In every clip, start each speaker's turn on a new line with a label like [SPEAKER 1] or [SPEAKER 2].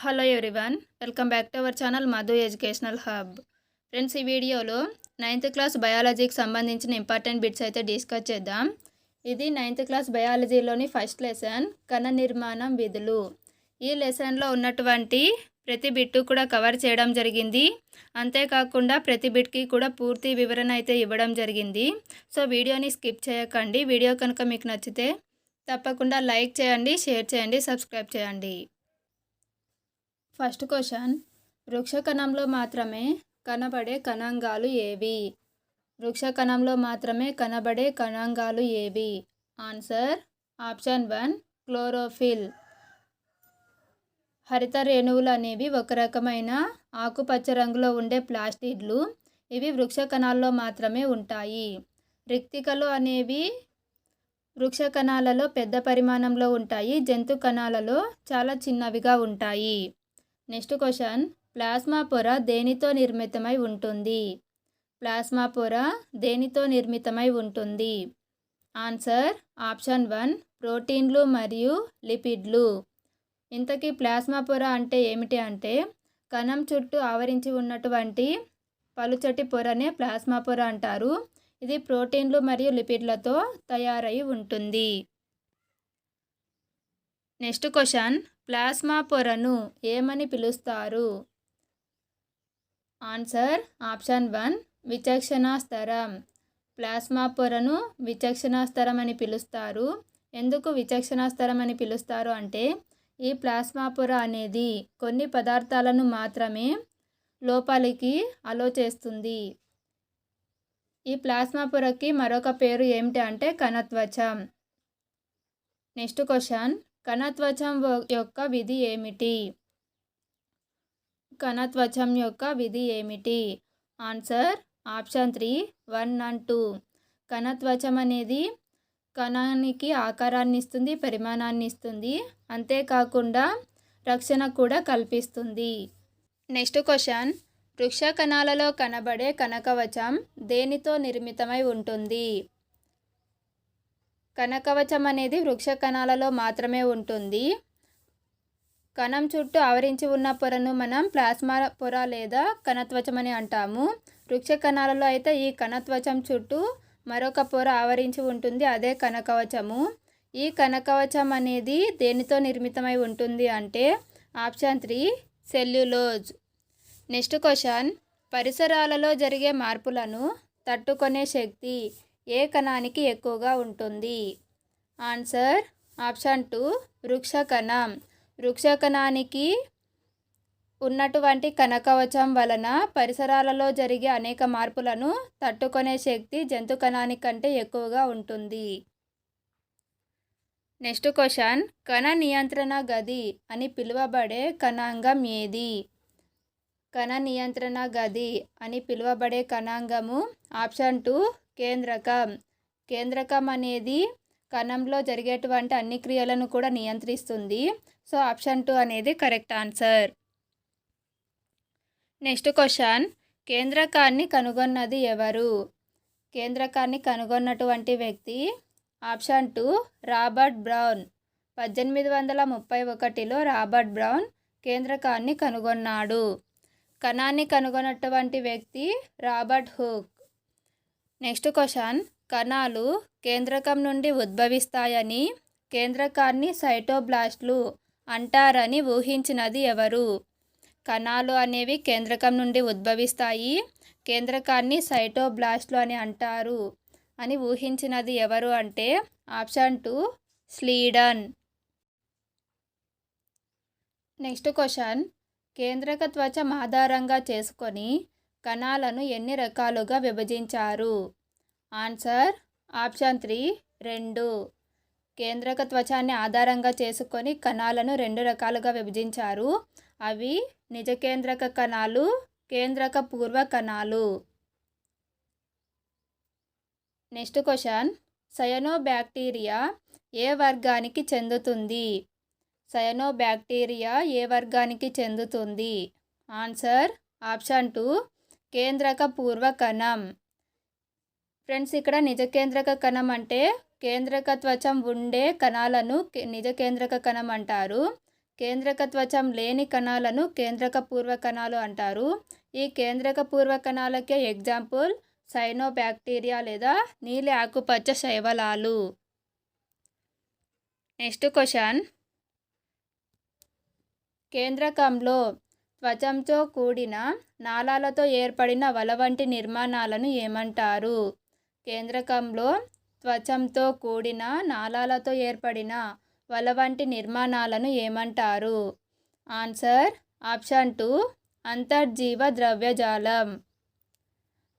[SPEAKER 1] Hello everyone, welcome back to our channel Madhu educational hub. Friends, ఈ వీడియోలో 9th class బయాలజీకి సంబంధించిన important bits అయితే discuss చేద్దాం. ఇది 9th క్లాస్ బయాలజీలోని ఫస్ట్ లెసన్, కణ నిర్మాణం విధులు. ఈ లెసన్లో ఉన్నటువంటి ప్రతి బిట్టు కూడా కవర్ చేయడం జరిగింది. అంతేకాకుండా ప్రతి బిట్కి కూడా పూర్తి వివరణ అయితే ఇవ్వడం జరిగింది. సో వీడియోని స్కిప్ చేయకండి. వీడియో కనుక మీకు నచ్చితే తప్పకుండా లైక్ చేయండి, షేర్ చేయండి, సబ్స్క్రైబ్ చేయండి. ఫస్ట్ క్వశ్చన్, వృక్ష కణంలో మాత్రమే కనబడే కణాంగాలు ఏవి? వృక్ష కణంలో మాత్రమే కనబడే కణాంగాలు ఏవి? Answer option 1 chlorophyll. హరిత రేణువులు అనేవి ఒక రకమైన ఆకుపచ్చ రంగులో ఉండే ప్లాస్టిడ్లు. ఇవి వృక్ష కణాల్లో మాత్రమే ఉంటాయి. రిక్తికలు అనేవి వృక్ష కణాలలో పెద్ద పరిమాణంలో ఉంటాయి. జంతు కణాలలో చాలా చిన్నవిగా ఉంటాయి. నెక్స్ట్ క్వశ్చన్, ప్లాస్మా పొర దేనితో నిర్మితమై ఉంటుంది? ప్లాస్మా పొర దేనితో నిర్మితమై ఉంటుంది? ఆన్సర్ ఆప్షన్ 1 ప్రోటీన్లు మరియు లిపిడ్లు. ఇంతకీ ప్లాస్మా పొర అంటే ఏమిటి అంటే, కణం చుట్టూ ఆవరించి ఉన్నటువంటి పలుచటి పొరనే ప్లాస్మా పొర అంటారు. ఇది ప్రోటీన్లు మరియు లిపిడ్లతో తయారై ఉంటుంది. నెక్స్ట్ క్వశ్చన్, ప్లాస్మా పొరను ఏమని పిలుస్తారు? ఆన్సర్ ఆప్షన్ 1 విచక్షణ స్తరం. ప్లాస్మా పొరను విచక్షణ స్తరం అని పిలుస్తారు. ఎందుకు విచక్షణ స్తరం అని పిలుస్తారు అంటే, ఈ ప్లాస్మా పొర అనేది కొన్ని పదార్థాలను మాత్రమే లోపలికి అలో చేస్తుంది. ఈ ప్లాస్మా పొరకి మరొక పేరు ఏమిటి అంటే కణత్వచం. నెక్స్ట్ క్వశ్చన్, కణత్వచం యొక్క విధి ఏమిటి? కణత్వచం యొక్క విధి ఏమిటి? Answer option 3 1 and 2. కణత్వచం అనేది కణానికి ఆకారాన్ని ఇస్తుంది, పరిమాణాన్ని ఇస్తుంది. అంతేకాకుండా రక్షణ కూడా కల్పిస్తుంది. నెక్స్ట్ క్వశ్చన్, వృక్ష కణాలలో కనబడే కణకవచం దేనితో నిర్మితమై ఉంటుంది? కణకవచం అనేది వృక్ష కణాలలో మాత్రమే ఉంటుంది. కణం చుట్టూ ఆవరించి ఉన్న పొరను మనం ప్లాస్మా పొర లేదా కణత్వచం అని అంటాము. వృక్ష కణాలలో అయితే ఈ కణత్వచం చుట్టూ మరొక పొర ఆవరించి ఉంటుంది, అదే కణకవచము. ఈ కణకవచం అనేది దేనితో నిర్మితమై ఉంటుంది అంటే ఆప్షన్ 3 సెల్యులోజ్. నెక్స్ట్ క్వశ్చన్, పరిసరాలలో జరిగే మార్పులను తట్టుకునే శక్తి ఏ కణానికి ఎక్కువగా ఉంటుంది? ఆన్సర్ ఆప్షన్ 2 వృక్ష కణం. వృక్ష కణానికి ఉన్నటువంటి కణకవచం వలన పరిసరాలలో జరిగే అనేక మార్పులను తట్టుకునే శక్తి జంతు కణానికంటే ఎక్కువగా ఉంటుంది. నెక్స్ట్ క్వశ్చన్, కణ నియంత్రణ గది అని పిలువబడే కణాంగం ఏది? కణ నియంత్రణ గది అని పిలువబడే కణాంగము ఆప్షన్ 2 కేంద్రకం. కేంద్రకం అనేది కణంలో జరిగేటువంటి అన్ని క్రియలను కూడా నియంత్రిస్తుంది. సో ఆప్షన్ 2 అనేది కరెక్ట్ ఆన్సర్. నెక్స్ట్ క్వశ్చన్, కేంద్రకాన్ని కనుగొన్నది ఎవరు? కేంద్రకాన్ని కనుగొన్నటువంటి వ్యక్తి ఆప్షన్ 2 రాబర్ట్ బ్రౌన్. 1831లో రాబర్ట్ బ్రౌన్ కేంద్రకాన్ని కనుగొన్నాడు. కణాన్ని కనుగొన్నటువంటి వ్యక్తి రాబర్ట్ హుక్. నెక్స్ట్ క్వశ్చన్, కణాలు కేంద్రకం నుండి ఉద్భవిస్తాయని కేంద్రకాన్ని సైటోబ్లాస్ట్లు అంటారని ఊహించినది ఎవరు? కణాలు అనేవి కేంద్రకం నుండి ఉద్భవిస్తాయి, కేంద్రకాన్ని సైటోబ్లాస్ట్లు అని అంటారు అని ఊహించినది ఎవరు అంటే ఆప్షన్ 2 స్లీడన్. నెక్స్ట్ క్వశ్చన్, కేంద్రక త్వచం ఆధారంగా చేసుకొని కణాలను ఎన్ని రకాలుగా విభజించారు? Answer option 3 2. కేంద్రక త్వచాన్ని ఆధారంగా చేసుకొని కణాలను 2 రకాలుగా విభజించారు. అవి నిజకేంద్రక కణాలు, కేంద్రక పూర్వ కణాలు. నెక్స్ట్ క్వశ్చన్, సయనోబ్యాక్టీరియా ఏ వర్గానికి చెందుతుంది? సయనోబ్యాక్టీరియా ఏ వర్గానికి చెందుతుంది? ఆన్సర్ ఆప్షన్ 2 కేంద్రక పూర్వ కణం. ఫ్రెండ్స్, ఇక్కడ నిజకేంద్రక కణం అంటే కేంద్రక త్వచం ఉండే కణాలను నిజకేంద్రక కణం అంటారు. కేంద్రక త్వచం లేని కణాలను కేంద్రక పూర్వ కణాలు అంటారు. ఈ కేంద్రక పూర్వ కణాలకే ఎగ్జాంపుల్ సైనోబ్యాక్టీరియా లేదా నీలి ఆకుపచ్చ శైవలాలు. నెక్స్ట్ క్వశ్చన్, కేంద్రకంలో త్వచంతో కూడిన నాళాలతో ఏర్పడిన వల వంటి నిర్మాణాలను ఏమంటారు? కేంద్రకంలో త్వచంతో కూడిన నాళాలతో ఏర్పడిన వల వంటి నిర్మాణాలను ఏమంటారు? ఆన్సర్ ఆప్షన్ 2 అంతర్జీవ ద్రవ్యజాలం.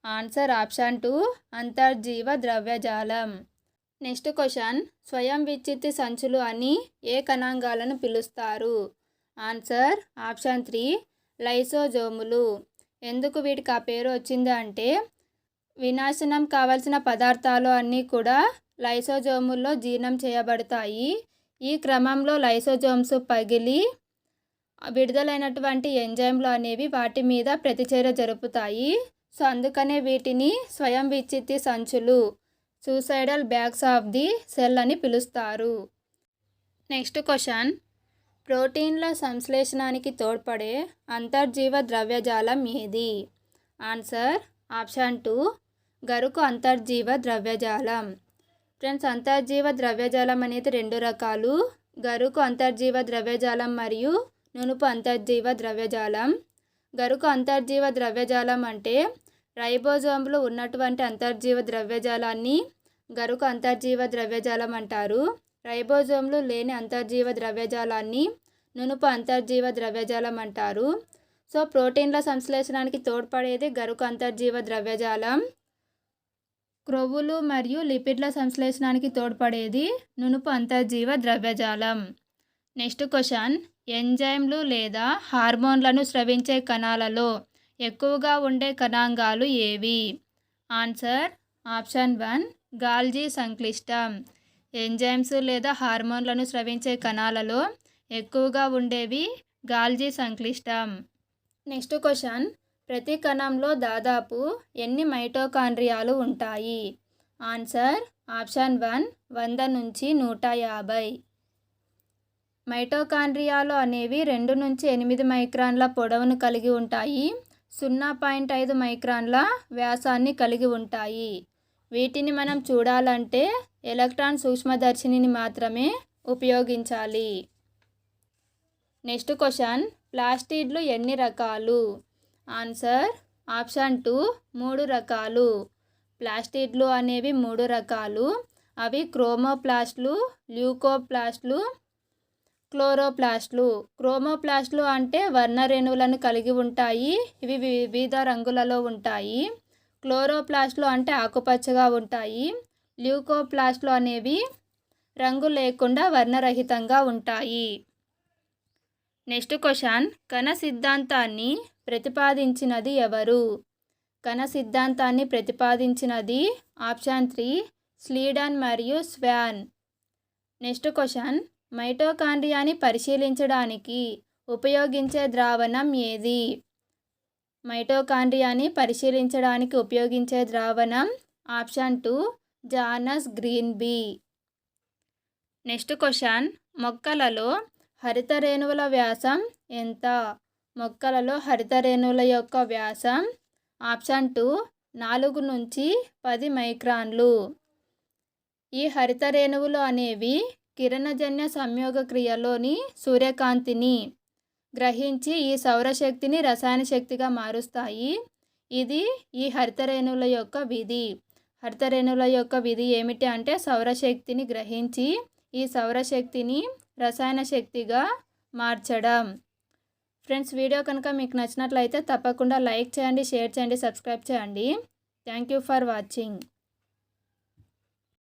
[SPEAKER 1] ఆన్సర్ ఆప్షన్ 2 అంతర్జీవ ద్రవ్యజాలం. నెక్స్ట్ క్వశ్చన్, స్వయం విచ్ఛిత్తి సంచులు అని ఏ కణాంగాలను పిలుస్తారు? ఆన్సర్ ఆప్షన్ 3 లైసోజోములు. ఎందుకు వీటికి ఆ పేరు వచ్చింది అంటే వినాశనం కావాల్సిన పదార్థాలు అన్నీ కూడా లైసోజోముల్లో జీర్ణం చేయబడతాయి. ఈ క్రమంలో లైసోజోమ్స్ పగిలి విడుదలైనటువంటి ఎంజైమ్లు అనేవి వాటి మీద ప్రతిచర్య జరుపుతాయి. సో అందుకనే వీటిని స్వయం విచ్ఛిత్తి సంచులు, suicidal bags of the cell అని పిలుస్తారు. నెక్స్ట్ క్వశ్చన్, ప్రోటీన్ల సంశ్లేషణానికి తోడ్పడే అంతర్జీవ ద్రవ్యజాలం ఏది? Answer option 2 గరుకు అంతర్జీవ ద్రవ్యజాలం. ఫ్రెండ్స్, అంతర్జీవ ద్రవ్యజాలం అనేది 2 రకాలు, గరుకు అంతర్జీవ ద్రవ్యజాలం మరియు నునుపు అంతర్జీవ ద్రవ్యజాలం. గరుకు అంతర్జీవ ద్రవ్యజాలం అంటే రైబోజోమ్లు ఉన్నటువంటి అంతర్జీవ ద్రవ్యజాలాన్ని గరుకు అంతర్జీవ ద్రవ్యజాలం అంటారు. రైబోజోమ్లు లేని అంతర్జీవ ద్రవ్యజాలాన్ని నునుపు అంతర్జీవ ద్రవ్యజాలం అంటారు. సో ప్రోటీన్ల సంశ్లేషణానికి తోడ్పడేది గరుకు అంతర్జీవ ద్రవ్యజాలం. క్రొవ్వులు మరియు లిపిడ్ల సంశ్లేషణానికి తోడ్పడేది నునుపు అంతర్జీవ ద్రవ్యజాలం. నెక్స్ట్ క్వశ్చన్, ఎంజైమ్లు లేదా హార్మోన్లను స్రవించే కణాలలో ఎక్కువగా ఉండే కణాంగాలు ఏవి? Answer option 1 గాల్జీ సంక్లిష్టం. ఎంజైమ్స్ లేదా హార్మోన్లను స్రవించే కణాలలో ఎక్కువగా ఉండేవి గాల్జీ సంక్లిష్టం. నెక్స్ట్ క్వశ్చన్, ప్రతి కణంలో దాదాపు ఎన్ని మైటోకాండ్రియాలు ఉంటాయి? ఆన్సర్ ఆప్షన్ 1 100 నుంచి 150. మైటోకాండ్రియాలు అనేవి 2 నుంచి 8 మైక్రాన్ల పొడవును కలిగి ఉంటాయి. 0.5 మైక్రాన్ల వ్యాసాన్ని కలిగి ఉంటాయి. వీటిని మనం చూడాలంటే ఎలక్ట్రాన్ సూక్ష్మదర్శినిని మాత్రమే ఉపయోగించాలి. నెక్స్ట్ క్వశ్చన్, ప్లాస్టిడ్లు ఎన్ని రకాలు? ఆన్సర్ ఆప్షన్ 2 3 రకాలు. ప్లాస్టిడ్లు అనేవి 3 రకాలు. అవి క్రోమోప్లాస్ట్లు, ల్యూకోప్లాస్ట్లు, క్లోరోప్లాస్ట్లు. క్రోమోప్లాస్ట్లు అంటే వర్ణరేణువులను కలిగి ఉంటాయి. ఇవి వివిధ రంగులలో ఉంటాయి. క్లోరోప్లాస్ట్లు అంటే ఆకుపచ్చగా ఉంటాయి. ల్యూకోప్లాస్ట్లు అనేవి రంగు లేకుండా వర్ణరహితంగా ఉంటాయి. నెక్స్ట్ క్వశ్చన్, కణ సిద్ధాంతాన్ని ప్రతిపాదించినది ఎవరు? కణ సిద్ధాంతాన్ని ప్రతిపాదించినది ఆప్షన్ 3 స్లీడన్ మరియు స్వాన్. నెక్స్ట్ క్వశ్చన్, మైటోకాండ్రియాని పరిశీలించడానికి ఉపయోగించే ద్రావణం ఏది? మైటోకాండ్రియాని పరిశీలించడానికి ఉపయోగించే ద్రావణం ఆప్షన్ 2 జానస్ గ్రీన్బీ. నెక్స్ట్ క్వశ్చన్, మొక్కలలో హరిత రేణువుల వ్యాసం ఎంత? మొక్కలలో హరిత రేణువుల యొక్క వ్యాసం ఆప్షన్ 2 4 నుంచి 10 మైక్రాన్లు. ఈ హరిత రేణువులు అనేవి కిరణజన్య సంయోగ క్రియలోని సూర్యకాంతిని గ్రహించి ఈ సౌరశక్తిని రసాయన శక్తిగా మారుస్తాయి. ఇది ఈ హరిత రేణువుల యొక్క విధి. హరిత రేణువుల యొక్క విధి ఏమిటి అంటే సౌరశక్తిని గ్రహించి ఈ సౌరశక్తిని రసాయన శక్తిగా మార్చడం. ఫ్రెండ్స్, వీడియో కనుక మీకు నచ్చినట్లయితే తప్పకుండా లైక్ చేయండి, షేర్ చేయండి, సబ్స్క్రైబ్ చేయండి. Thank you for watching.